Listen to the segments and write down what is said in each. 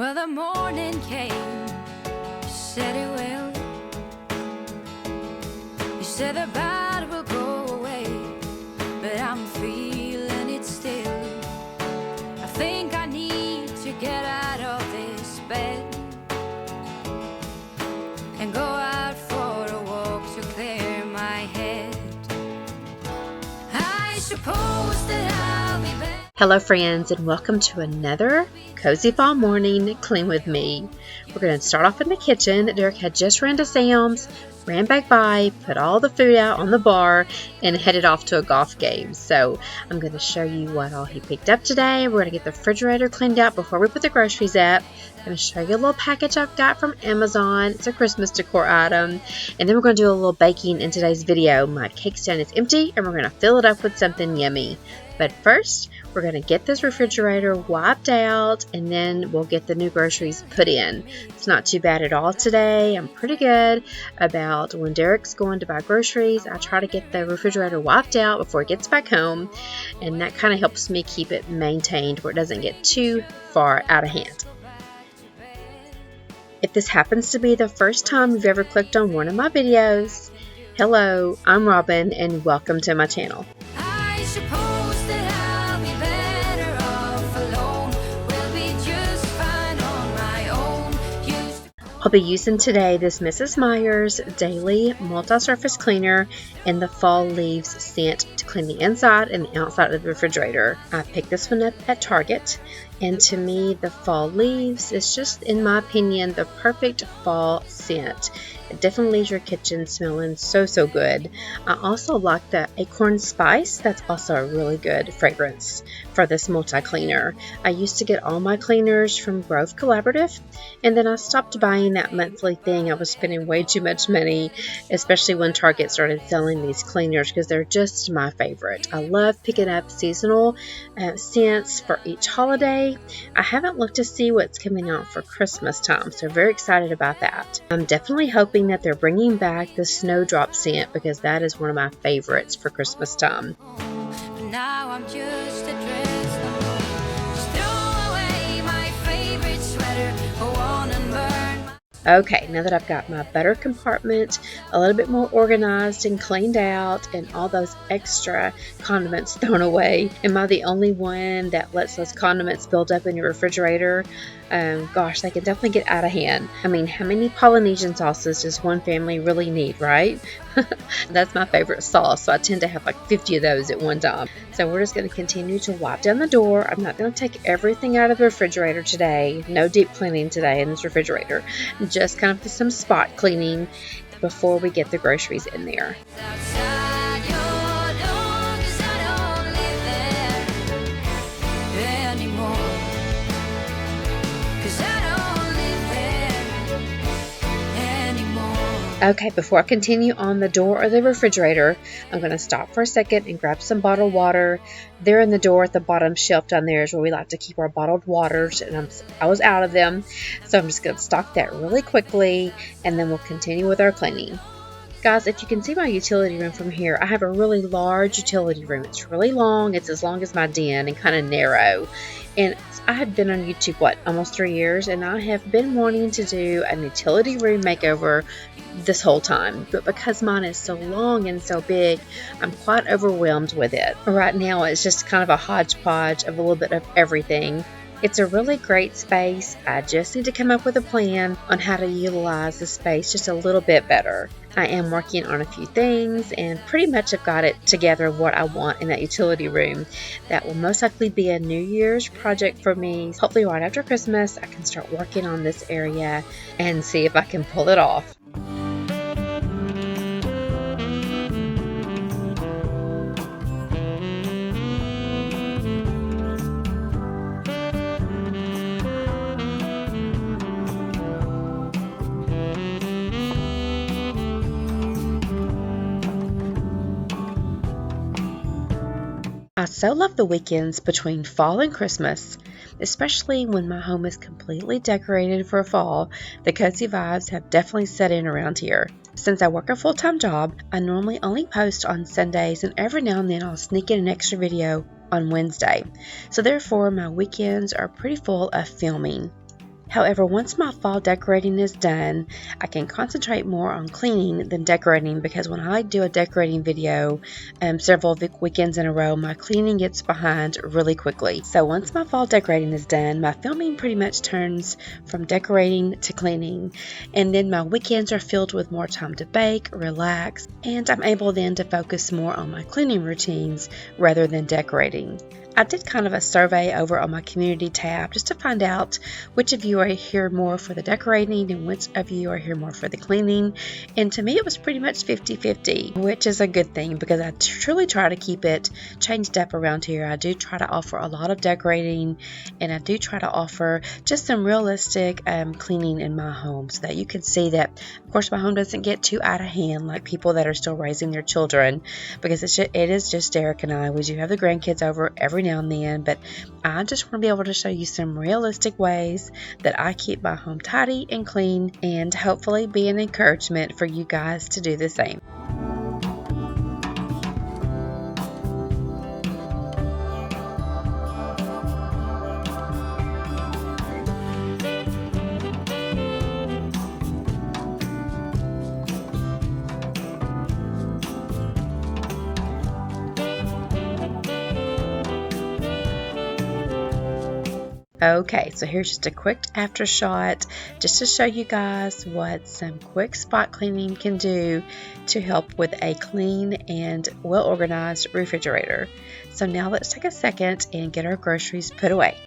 Well, the morning came, you said it will. You said the bad will go away, but I'm feeling it still. I think I need to get out of this bed and go out for a walk to clear my head. I suppose that I'll be better. Hello friends, and welcome to another cozy fall morning clean with me. We're going to start off in the kitchen. Derek had just ran to Sam's, ran back by, put all the food out on the bar, and headed off to a golf game. So I'm going to show you what all he picked up today. We're going to get the refrigerator cleaned out before we put the groceries up. I'm going to show you a little package I've got from Amazon. It's a Christmas decor item. And then we're going to do a little baking in today's video. My cake stand is empty and we're going to fill it up with something yummy. But first, we're going to get this refrigerator wiped out and then we'll get the new groceries put in. It's not too bad at all today. I'm pretty good about when Derek's going to buy groceries. I try to get the refrigerator wiped out before he gets back home, and that kind of helps me keep it maintained where it doesn't get too far out of hand. If this happens to be the first time you've ever clicked on one of my videos, hello, I'm Robin and welcome to my channel. I suppose that I'll be better off alone. We'll be just fine on my own. I'll be using today this Mrs. Meyer's Daily Multi-Surface Cleaner and the Fall Leaves scent to clean the inside and the outside of the refrigerator. I picked this one up at Target, and to me the Fall Leaves is just, in my opinion, the perfect fall scent. It definitely leaves your kitchen smelling so good. I also like the acorn spice. That's also a really good fragrance for this multi-cleaner. I used to get all my cleaners from Grove Collaborative, and then I stopped buying that monthly thing. I was spending way too much money, especially when Target started selling these cleaners, because they're just my favorite. I love picking up seasonal scents for each holiday. I haven't looked to see what's coming out for Christmas time, so very excited about that. I'm definitely hoping that they're bringing back the snowdrop scent, because that is one of my favorites for Christmas time. But now I'm just a dress no more. Just throw away my favorite sweater, go on and burn my... Okay, now that I've got my butter compartment a little bit more organized and cleaned out and all those extra condiments thrown away, am I the only one that lets those condiments build up in your refrigerator? Gosh, they can definitely get out of hand. I mean, how many Polynesian sauces does one family really need, right? That's my favorite sauce, so I tend to have like 50 of those at one time. So we're just going to continue to wipe down the door. I'm not going to take everything out of the refrigerator today. No deep cleaning today in this refrigerator. Just kind of some spot cleaning before we get the groceries in there. Outside your door, 'cause I don't live there anymore. 'Cause I don't live there anymore. Okay, before I continue on the door of the refrigerator, I'm going to stop for a second and grab some bottled water. There in the door at the bottom shelf down there is where we like to keep our bottled waters, and I was out of them, so I'm just going to stock that really quickly, and then we'll continue with our cleaning. Guys, if you can see my utility room from here, I have a really large utility room. It's really long. It's as long as my den and kind of narrow. And I have been on YouTube, almost 3 years, and I have been wanting to do a utility room makeover this whole time. But because mine is so long and so big, I'm quite overwhelmed with it. Right now, it's just kind of a hodgepodge of a little bit of everything. It's a really great space. I just need to come up with a plan on how to utilize the space just a little bit better. I am working on a few things and pretty much have got it together what I want in that utility room. That will most likely be a New Year's project for me. Hopefully right after Christmas I can start working on this area and see if I can pull it off. I so love the weekends between fall and Christmas, especially when my home is completely decorated for fall. The cozy vibes have definitely set in around here. Since I work a full-time job, I normally only post on Sundays, and every now and then I'll sneak in an extra video on Wednesday. So therefore, my weekends are pretty full of filming. However, once my fall decorating is done, I can concentrate more on cleaning than decorating, because when I do a decorating video several weekends in a row, my cleaning gets behind really quickly. So once my fall decorating is done, my filming pretty much turns from decorating to cleaning, and then my weekends are filled with more time to bake, relax, and I'm able then to focus more on my cleaning routines rather than decorating. I did kind of a survey over on my community tab just to find out which of you are here more for the decorating and which of you are here more for the cleaning. And to me, it was pretty much 50-50, which is a good thing because I truly try to keep it changed up around here. I do try to offer a lot of decorating, and I do try to offer just some realistic cleaning in my home so that you can see that, of course, my home doesn't get too out of hand like people that are still raising their children, because it is just Derek and I. We do have the grandkids over every now and then, but I just want to be able to show you some realistic ways that I keep my home tidy and clean, and hopefully be an encouragement for you guys to do the same. Okay, so here's just a quick after shot just to show you guys what some quick spot cleaning can do to help with a clean and well organized refrigerator. So now let's take a second and get our groceries put away.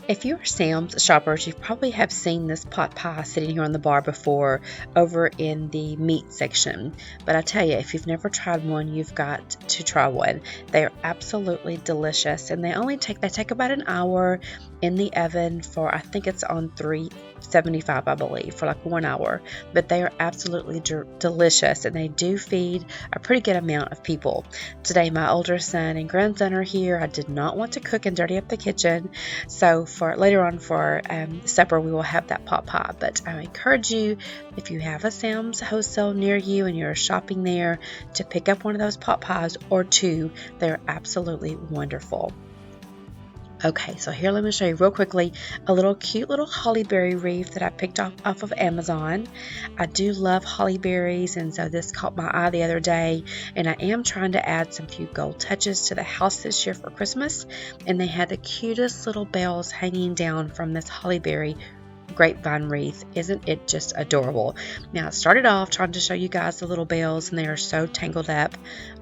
If you are Sam's shoppers, you probably have seen this pot pie sitting here on the bar before over in the meat section. But I tell you, if you've never tried one, you've got to try one. They are absolutely delicious, and they take about an hour in the oven for, I think it's on 375, I believe, for like 1 hour. But they are absolutely delicious, and they do feed a pretty good amount of people. Today, my older son and grandson are here. I did not want to cook and dirty up the kitchen, so for later on for supper, we will have that pot pie. But I encourage you, if you have a Sam's wholesale near you and you're shopping there, to pick up one of those pot pies or two. They're absolutely wonderful. Okay, so here, let me show you real quickly a cute little holly berry wreath that I picked off of Amazon. I do love holly berries, and so this caught my eye the other day, and I am trying to add some few gold touches to the house this year for Christmas, and they had the cutest little bells hanging down from this holly berry grapevine wreath. Isn't it just adorable? Now, I started off trying to show you guys the little bells, and they are so tangled up.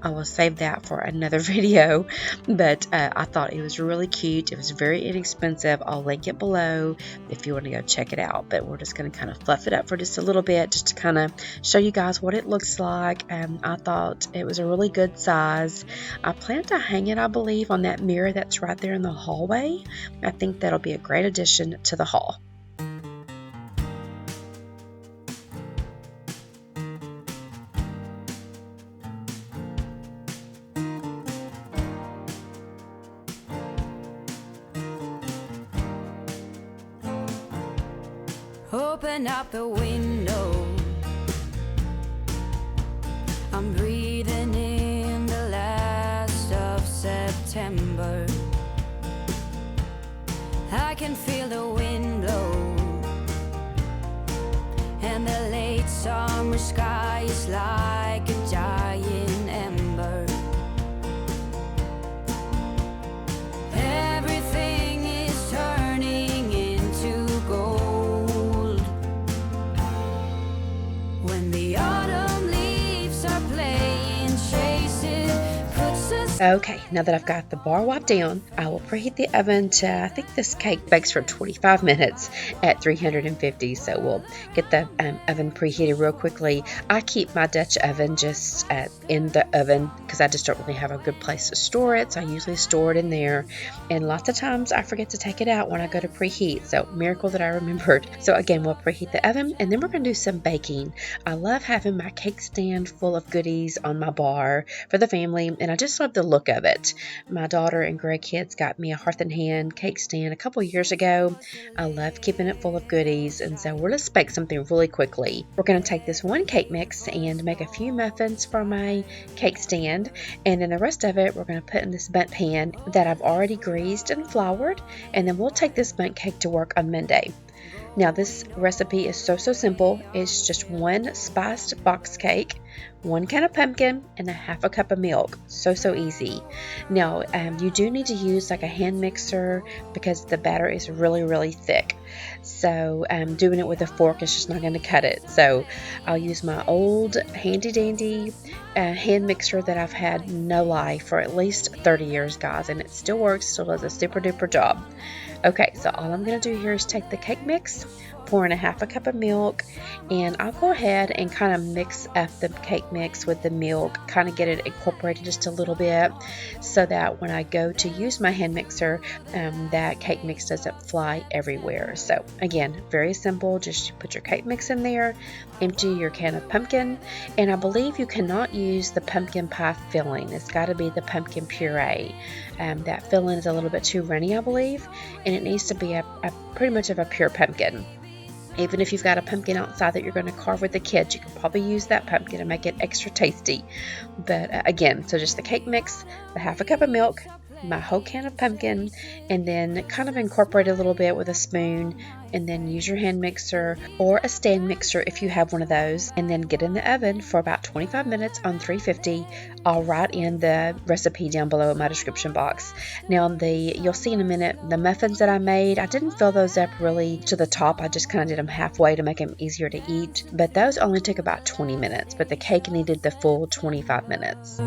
I will save that for another video, but I thought it was really cute. It was very inexpensive. I'll link it below if you want to go check it out, but we're just going to kind of fluff it up for just a little bit just to kind of show you guys what it looks like. I thought it was a really good size. I plan to hang it, I believe, on that mirror that's right there in the hallway. I think that'll be a great addition to the hall. Open up the window, I'm breathing in the last of September. I can feel the wind blow, and the late summer sky is like a giant ember. Everything is turning into gold when the autumn leaves are playing chase. It puts us Okay, now that I've got the bar wiped down, I will preheat the oven to, I think this cake bakes for 25 minutes at 350, so we'll get the oven preheated real quickly. I keep my Dutch oven just in the oven because I just don't really have a good place to store it, so I usually store it in there, and lots of times I forget to take it out when I go to preheat, so miracle that I remembered. So again, we'll preheat the oven, and then we're going to do some baking. I love having my cake stand full of goodies on my bar for the family, and I just love the look of it. My daughter and grandkids got me a Hearth and Hand cake stand a couple years ago. I love keeping it full of goodies, and so we're going to bake something really quickly. We're going to take this one cake mix and make a few muffins for my cake stand, and then the rest of it we're going to put in this bundt pan that I've already greased and floured, and then we'll take this bundt cake to work on Monday. Now this recipe is so simple. It's just one spiced box cake, 1 can of pumpkin, and a half a cup of milk. So easy. Now you do need to use like a hand mixer because the batter is really thick. So doing it with a fork is just not going to cut it. So I'll use my old handy dandy hand mixer that I've had no life for at least 30 years, guys, and it still works, still does a super duper job. Okay, so all I'm going to do here is take the cake mix, pour in a half a cup of milk, and I'll go ahead and kind of mix up the cake mix with the milk, kind of get it incorporated just a little bit so that when I go to use my hand mixer, that cake mix doesn't fly everywhere. So again, very simple, just put your cake mix in there, empty your can of pumpkin, and I believe you cannot use the pumpkin pie filling. It's got to be the pumpkin puree. That filling is a little bit too runny, I believe, and it needs to be a pretty much of a pure pumpkin. Even if you've got a pumpkin outside that you're going to carve with the kids, you can probably use that pumpkin and make it extra tasty. But again, so just the cake mix, the half a cup of milk, my whole can of pumpkin, and then kind of incorporate a little bit with a spoon, and then use your hand mixer or a stand mixer if you have one of those, and then get in the oven for about 25 minutes on 350. I'll write in the recipe down below in my description box. Now you'll see in a minute the muffins that I made, I didn't fill those up really to the top. I just kind of did them halfway to make them easier to eat, but those only took about 20 minutes, but the cake needed the full 25 minutes.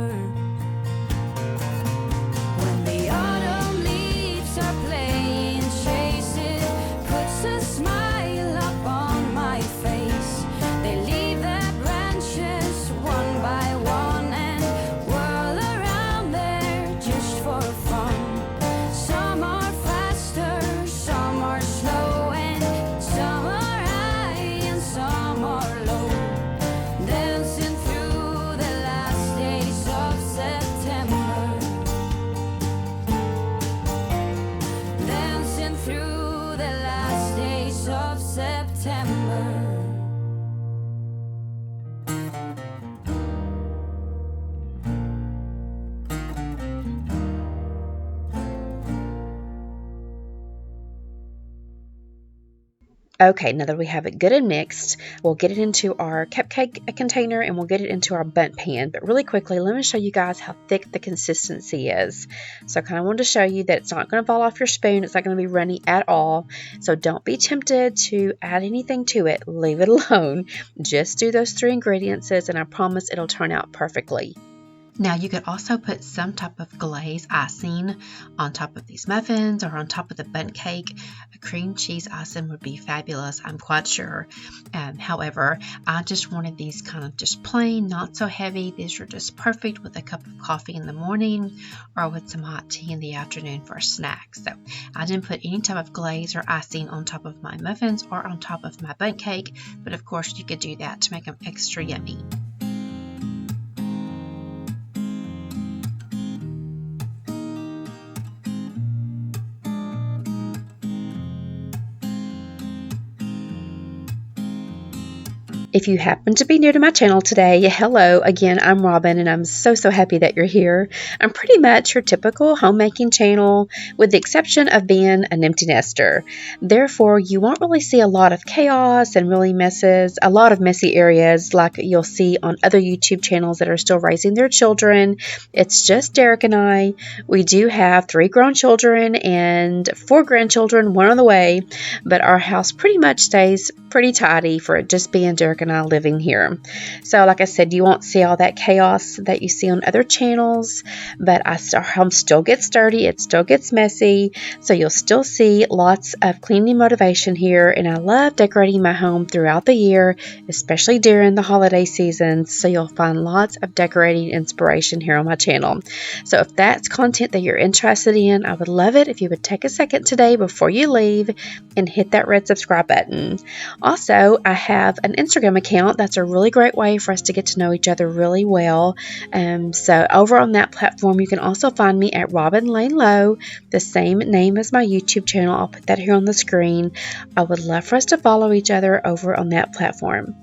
Okay, now that we have it good and mixed, we'll get it into our cupcake container and we'll get it into our bundt pan. But really quickly, let me show you guys how thick the consistency is. So I kind of wanted to show you that it's not going to fall off your spoon. It's not going to be runny at all. So don't be tempted to add anything to it. Leave it alone. Just do those 3 ingredients and I promise it'll turn out perfectly. Now you could also put some type of glaze icing on top of these muffins or on top of the bundt cake. A cream cheese icing would be fabulous, I'm quite sure. However, I just wanted these kind of just plain, not so heavy. These are just perfect with a cup of coffee in the morning or with some hot tea in the afternoon for a snack. So I didn't put any type of glaze or icing on top of my muffins or on top of my bundt cake, but of course you could do that to make them extra yummy. If you happen to be new to my channel today, hello again, I'm Robin and I'm so happy that you're here. I'm pretty much your typical homemaking channel with the exception of being an empty nester. Therefore, you won't really see a lot of chaos and really a lot of messy areas like you'll see on other YouTube channels that are still raising their children. It's just Derek and I. We do have 3 grown children and 4 grandchildren, 1 on the way, but our house pretty much stays pretty tidy for it just being Derek Derek and I living here. So like I said, you won't see all that chaos that you see on other channels, but our home still gets dirty, it still gets messy, so you'll still see lots of cleaning motivation here. And I love decorating my home throughout the year, especially during the holiday seasons, so you'll find lots of decorating inspiration here on my channel. So if that's content that you're interested in, I would love it if you would take a second today before you leave and hit that red subscribe button. Also, I have an Instagram account. That's a really great way for us to get to know each other really well. So over on that platform, you can also find me at Robin Lane Lowe, the same name as my YouTube channel. I'll put that here on the screen. I would love for us to follow each other over on that platform.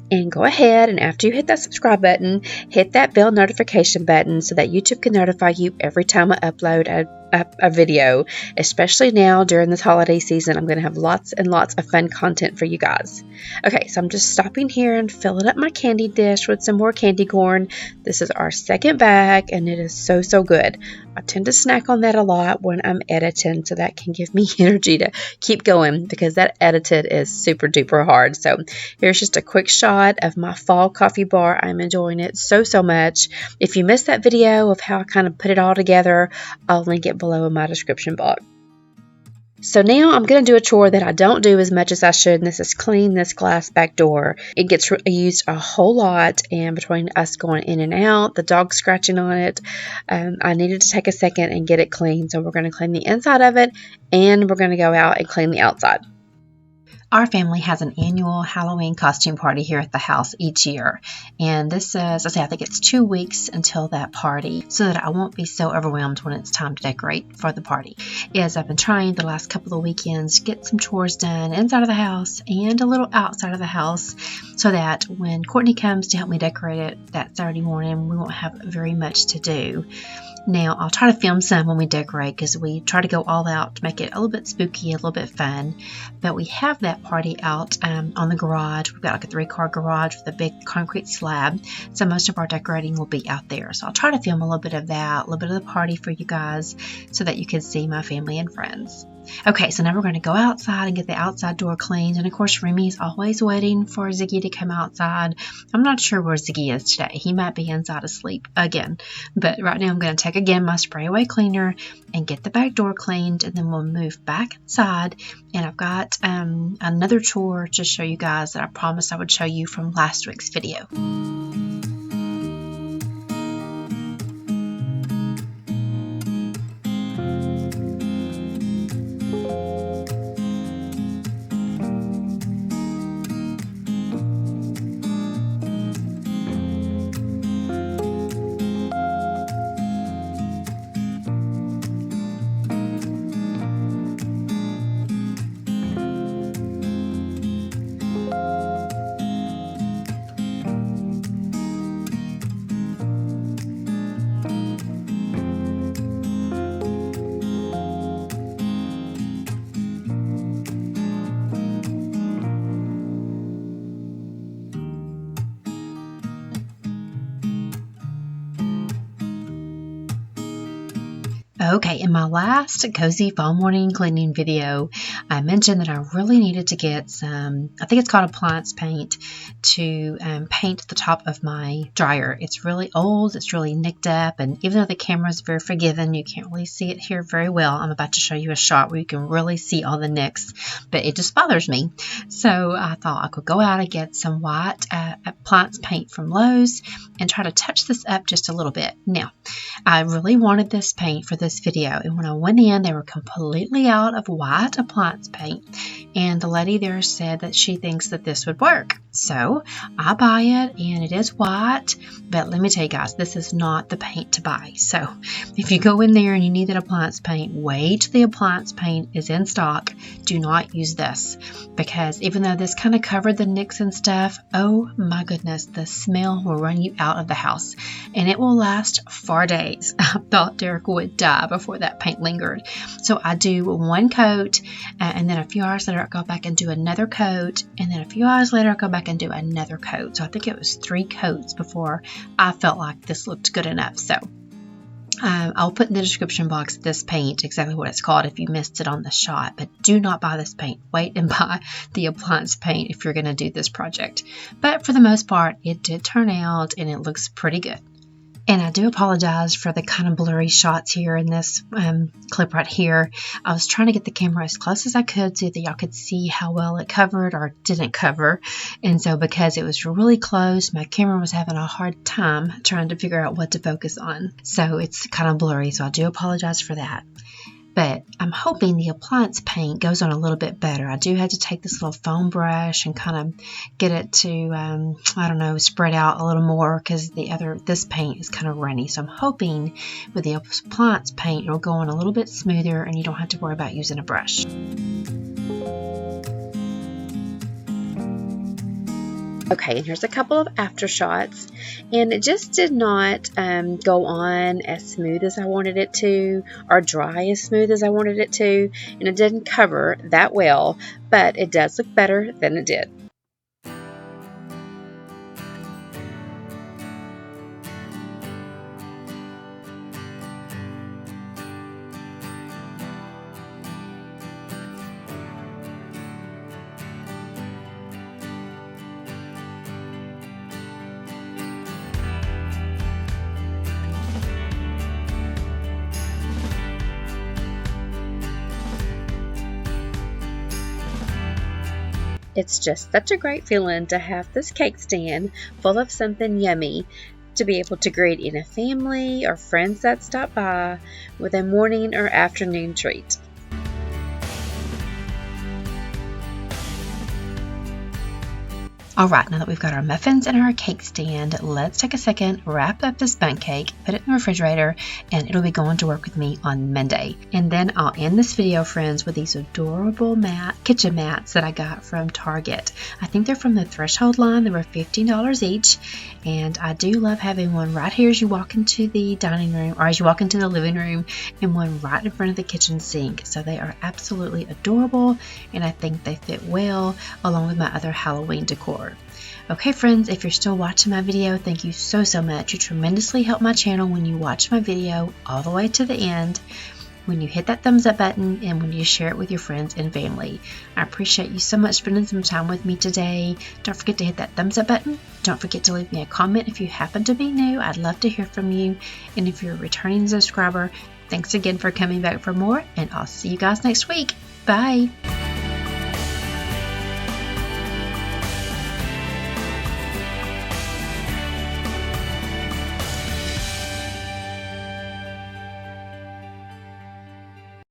And go ahead, and after you hit that subscribe button, hit that bell notification button so that YouTube can notify you every time I upload a video. Especially now during this holiday season, I'm going to have lots and lots of fun content for you guys. Okay, so I'm just stopping here and filling up my candy dish with some more candy corn. This is our second bag, and it is so, so good. I tend to snack on that a lot when I'm editing, so that can give me energy to keep going, because that edited is super duper hard. So here's just a quick shot of my fall coffee bar. I'm enjoying it so, so much. If you missed that video of how I kind of put it all together, I'll link it below in my description box. So now I'm going to do a chore that I don't do as much as I should, and this is clean this glass back door. It gets used a whole lot, and between us going in and out, the dog scratching on it, I needed to take a second and get it clean. So we're going to clean the inside of it, and we're going to go out and clean the outside. Our family has an annual Halloween costume party here at the house each year. And this is, I think it's 2 weeks until that party, so that I won't be so overwhelmed when it's time to decorate for the party. As I've been trying the last couple of weekends to get some chores done inside of the house and a little outside of the house, so that when Courtney comes to help me decorate it that Saturday morning, we won't have very much to do. Now, I'll try to film some when we decorate, because we try to go all out to make it a little bit spooky, a little bit fun. But we have that party out on the garage. We've got like a 3-car garage with a big concrete slab. So most of our decorating will be out there. So I'll try to film a little bit of that, a little bit of the party for you guys, so that you can see my family and friends. Okay, so now we're going to go outside and get the outside door cleaned. And of course, Remy's always waiting for Ziggy to come outside. I'm not sure where Ziggy is today. He might be inside asleep again. But right now I'm going to take again my spray away cleaner and get the back door cleaned, and then we'll move back inside. And I've got another chore to show you guys that I promised I would show you from last week's video. Okay, in my last cozy fall morning cleaning video, I mentioned that I really needed to get some, I think it's called appliance paint, to paint the top of my dryer. It's really old, it's really nicked up, and even though the camera is very forgiving, you can't really see it here very well. I'm about to show you a shot where you can really see all the nicks, but it just bothers me. So I thought I could go out and get some white appliance paint from Lowe's and try to touch this up just a little bit. Now, I really wanted this paint for this video, and when I went in, they were completely out of white appliance paint, and the lady there said that she thinks that this would work. So I buy it, and it is white, but let me tell you guys, this is not the paint to buy. So if you go in there and you need that appliance paint, wait till the appliance paint is in stock. Do not use this, because even though this kind of covered the nicks and stuff, oh my goodness, the smell will run you out of the house, and it will last for days. I thought Derek would die before that paint lingered. So I do one coat, and then a few hours later I go back and do another coat, and then a few hours later I go back and do another coat. So I think it was 3 coats before I felt like this looked good enough. So I'll put in the description box this paint, exactly what it's called if you missed it on the shot, but do not buy this paint. Wait and buy the appliance paint if you're going to do this project. But for the most part, it did turn out and it looks pretty good. And I do apologize for the kind of blurry shots here in this clip right here. I was trying to get the camera as close as I could so that y'all could see how well it covered or didn't cover. And so because it was really close, my camera was having a hard time trying to figure out what to focus on. So it's kind of blurry, so I do apologize for that. But I'm hoping the appliance paint goes on a little bit better. I do have to take this little foam brush and kind of get it to, I don't know, spread out a little more because this paint is kind of runny. So I'm hoping with the appliance paint, it'll go on a little bit smoother and you don't have to worry about using a brush. Okay, and here's a couple of after shots, and it just did not go on as smooth as I wanted it to, or dry as smooth as I wanted it to, and it didn't cover that well, but it does look better than it did. It's just such a great feeling to have this cake stand full of something yummy to be able to greet in a family or friends that stop by with a morning or afternoon treat. Alright, now that we've got our muffins and our cake stand, let's take a second, wrap up this bundt cake, put it in the refrigerator, and it'll be going to work with me on Monday. And then I'll end this video, friends, with these adorable kitchen mats that I got from Target. I think they're from the Threshold line. They were $15 each, and I do love having one right here as you walk into the dining room, or as you walk into the living room, and one right in front of the kitchen sink. So they are absolutely adorable, and I think they fit well along with my other Halloween decor. Okay friends, if you're still watching my video, thank you so much. You tremendously help my channel when you watch my video all the way to the end, when you hit that thumbs up button, and when you share it with your friends and family. I appreciate you so much spending some time with me today. Don't forget to hit that thumbs up button. Don't forget to leave me a comment if you happen to be new. I'd love to hear from you. And if you're a returning subscriber, thanks again for coming back for more, and I'll see you guys next week. Bye!